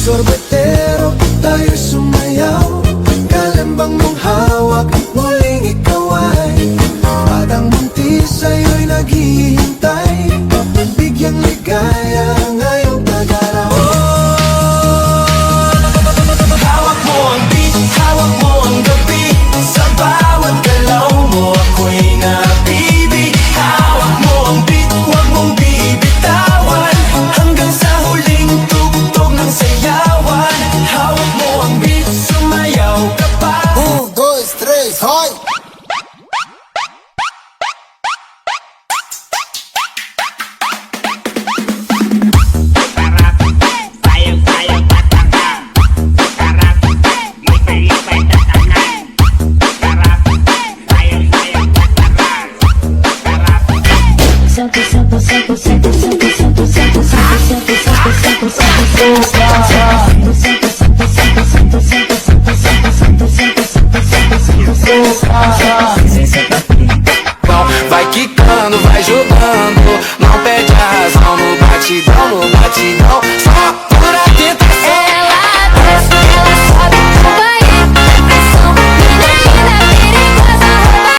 Sorbetero, tayo sumayaw. Kalambang mong hawak, muling ikaw ay batang buntis, sa'yo'y naghihintay. Bigyang ligaya ngayong pag-araw. Hawak mo ang beat, hawak mo ang gabi. Sa bawat galaw mo ako'y nabibi. Hawak mo ang beat, huwag mong bibitawan, hanggang sa huling tugtog ng sayawan. Hawak mo ang beat, sumayaw ka pa. 1, 2, 3, hoy! Vai quicando, vai jogando, não perde a razão no batidão, no batidão.